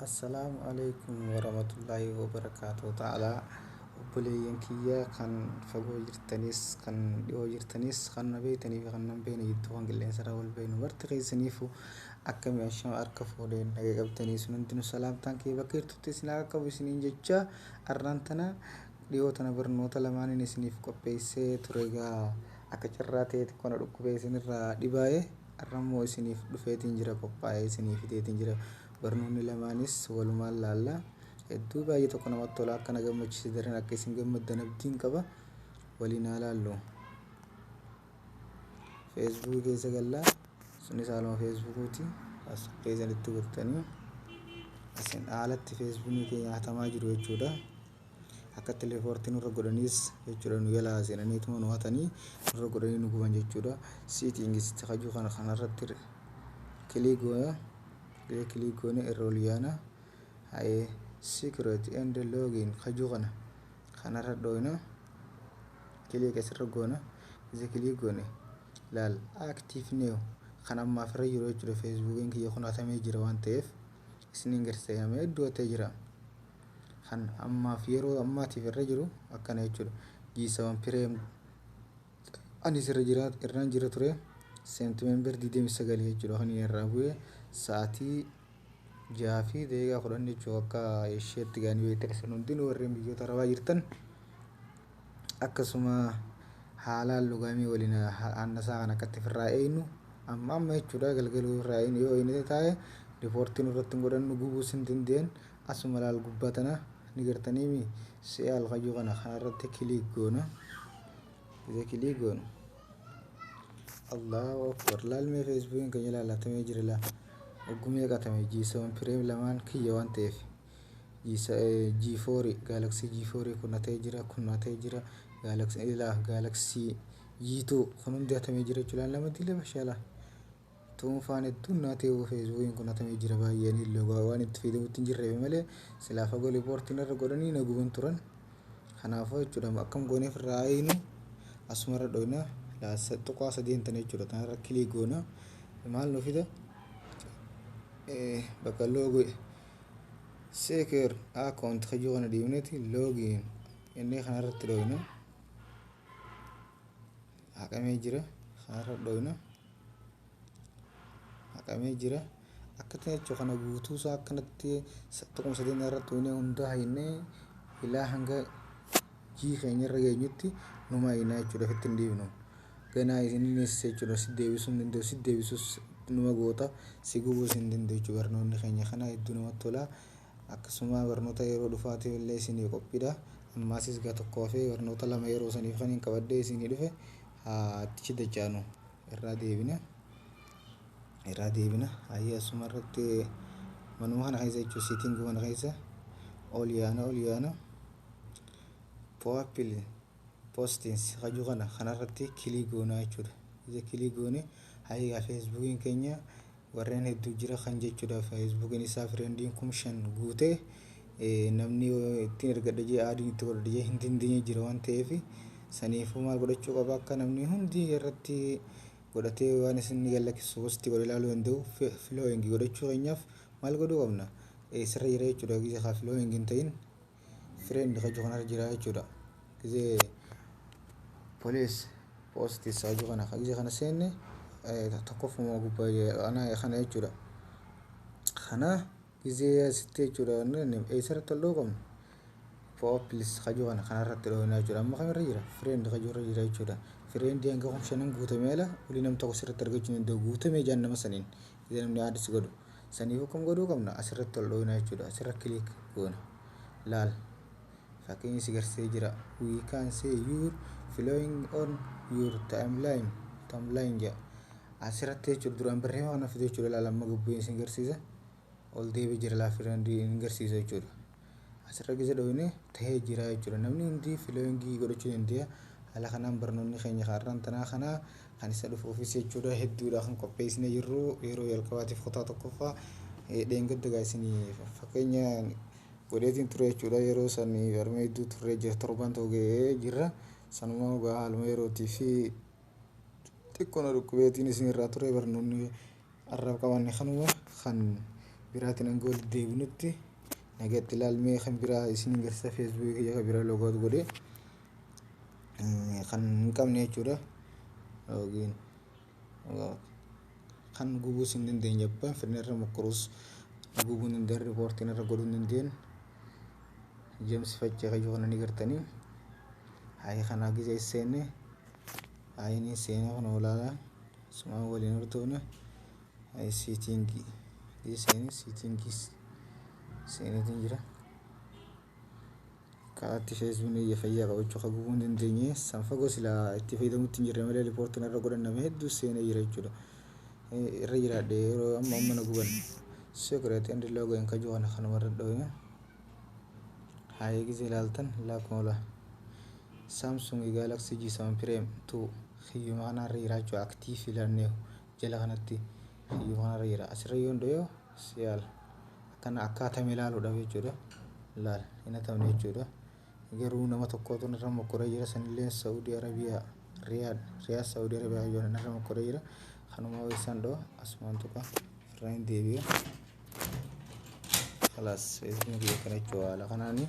Assalamu alaikum warahmatullahi wabarakatuh ta'ala obboleeyyan kiyya kan fagoo jirtanis kan dhiyoo jirtanis kan na beektanii fi kan nan beekne jidduu kan qilleensarra wal beeknu marti keessaniifuu akkami ashama harka fuudheen nagaa qabtanii sun hundinuu salaamtaan kee bakka jirtutti isin akka qabu isiniin jecha arraan tana dhiyoo tana barnoota lamaaniin isiniif qopheessee ture egaa akka carraa ta'eeti kana dhukkubee isinirraa dhibaa'ee arrammoo isiniif dhufeetiin jira qophaa'ee isiniif hidheetiin jira. Barnoonni lamaanis walumaan laalla hedduu baay'ee tokko namatti tola akka na gammachiise daran akka isin gammaddan abdiin qaba waliin haa laallu. Feesbuukii keessa gallaa sunis haaluma feesbuukuuti as keessanitti gootanii isin haalatti feesbuukii keenya hatamaa jiru jechuudha. Akka teleefoortiin nurra godhaniis jechuudha nu jalaa seenaniituma nu hatanii nurra godhanii nu guban jechuudha. Siitingisitti hajuu kanarratti kilii gooya. Klik gone eroliana haye secret and login khaju khana radoina klik esra gona ze klik gone lal active new khana ma fara yiro jiro facebook en ki khona tame jira wantef isnin gerse yame do te jira khan amma firo amma ti fara jiro akana jiro G7 prem ani sira jira irran jira ture sent member didem sagali jiro khani rabuye sa'aatii jaafi deegaa kudhan jechuu akka isheetti gaanii beektan isin hundinuu warreen biyyoota arabaa jirtan akkasuma haalaan lugamii waliin annasaa kan akkatti firraa eenyu amma jechuudha galgaluu irraa eenyu yoo inni taa'e riipoortiin irratti godhannu gubuu sin dandeen asuma laal gubbatana ni gartanii si'a alqayyuu kana kanarratti kiliik goona isa kiliik goonu Allahu akbar laalmee feesbuukiin kan ilaallatamee jira laa ogumee qatame G7 Prime lamaan kiyya waan ta'eef G4 Galaxy G4 kun ta'ee jira Galaxy G2 kun hundi hatamee jira jechuudha lama diile bashaala tuun faan hedduun naatee feesbuukiin kun hatamee jira baay'een illee waan itti fayyadamutti hin jirre malee silaa fagoo riipoortiin irra godhanii na guban turan kanaafuu jechuudha akkam gooneef irraa eeyinu asuma irra dhoyna tuqaa sadii hin tane jechuudha tanarra kilii goona maal nu fida bakka logo secure account khajuu kana diimneeti login inni kanarratti dhoyna haqamee jira kanarra dhoyna haqamee jira akkatti jechuudha kana guutuu isaa akkanatti tuquma sadii irratti dhoyne hundaa hinnee ilaa hanga jii keenyarra geenyutti numa hinnaa jechuudha ofitti hin dhiibnu ganaa isinis jechuudha si deebisuu hin danda'u si deebisuus numa goota si gubuu sin danda'u jechuudha barnoonni keenya kana hedduu namatti tola akkasuma barnoota yeroo dhufaatiif illee isinii qophiidha ammaasis gaa tokkoo fi barnoota lama yeroo saniif kan hin qabadde isinii dhufe achi dachaanu irraa deebina hayya asuma irratti manuma kana keessa jechuudha siitingii kana keessa ol yaana profile postings khajuu kana kanarratti kilii goonaa jechuudha isa kilii goone hayya feesbuukiin keenya warreen hedduu jira kan jechuudha feesbuukiin isaa friendiin 5,000 guutee namni ittiin ergadha jee aadiin itti godhadha jee hin dandeenye jira waan ta'eef saniifuu maal godhachuu qaba akka namni hundi irratti godhatee waan isin gallakkisu posti godhe ilaaluu danda'u filooyingi godhachuu keenyaaf maal godhuu qabna sirra jira jechuudha gisa kaa filooyingi hin ta'in friend khajuu kanarra jira jechuudha gisee police post isaa jiru kana gisee kana seenne tokkoffuma gubbaa ana kana jechuudha kana gisee asitti jechuudha eessarratti ol qabna poplis khajuu kana kanarratti dhoonaa jechuudha amma kamirra jira friend khajuu irra jira jechuudha friend hanga 5,000 guutamee ala walii nam tokko sirratti argachuu danda'u guutamee jaan nama saniin gisee namni aadis godhu saniif akkam godhuu qabna asirratti ol dhoonaa jechuudha asirra kiliik goona laal fakkiin si garsee jira we can say you flowing on your timeline ja asirratti jechuudha duraan barreeffama kana fidee jechuudha laalamma gubbee isin garsiisa ol deebi jira laafirandi hin garsiisa jechuudha asirra gisa dhoyne ta'ee jira jechuudha namni hundi flowingii godhachuu danda'a haala kanaan barnoonni keenya har'aan tanaa kana kan isa dhufuufis jechuudha hedduudha kan qopheessine jirru yeroo jalqabaatiif kutaa tokkoffaa dheengadda gaasinii fakkeenya godheetiin ture jechuudha yeroo sanii barmee hedduu turre jira torban ta'ee jirra sanuma haaluma yerootii fi xiqqoon dhukkubeetiin isin irraa ture barnoonni arrab qabanne kanuma kan biraatiin hanga walitti deebinutti nagatti ilaalmee kan biraa isin garsa Facebook kiyya kan biraa logoot godhee kan hin qabne jechuudha. Yookiin kan gubuus hin dandeenye abbaan fedhan irra mokkoruus gubuu hin dandeenye riipoortiin irra godhuu hin dandeenye jeemsifachee kayyoo kana ni gartanii hayi kanaa gisee seenne hayini seena kana olaanaa sumaan waliin hortoona hayi siitingii siitingis seenetiin jira kaatti Facebook ni fayyaa qabachuu akka gubuu hin dandeenye san fagoo silaa itti fayyadamutti hin jirre malee riipoortiin irra godhan hedduu seenee jira jechuudha. Irra jiraadhe yeroo amma na guban secret and logo in kayyoo kana kanuma irra dhooyina hayi gisee ilaaltan laakuma Samsung Galaxy J7 Prime 2 khiyyuma kanarra jiraachuu active ilaalnee jala kanatti khiyyuma kanarra jira asirra yoon dhoyo siyaal akkana akkaatamee ilaaluudhaaf jechuudha. Laal hin hatamne jechuudha. Garuu nama tokkotu irra mokkoree jira sanillee Saudi Arabia Riyadh Saudi Arabia yoon irra mokkoree jira kanuma weessan dhoo asumaan tuqa irraa hin deebi'e خلاص Facebook kana jechuudha. Haala kanaani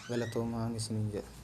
galatoomaa isiniin jedha.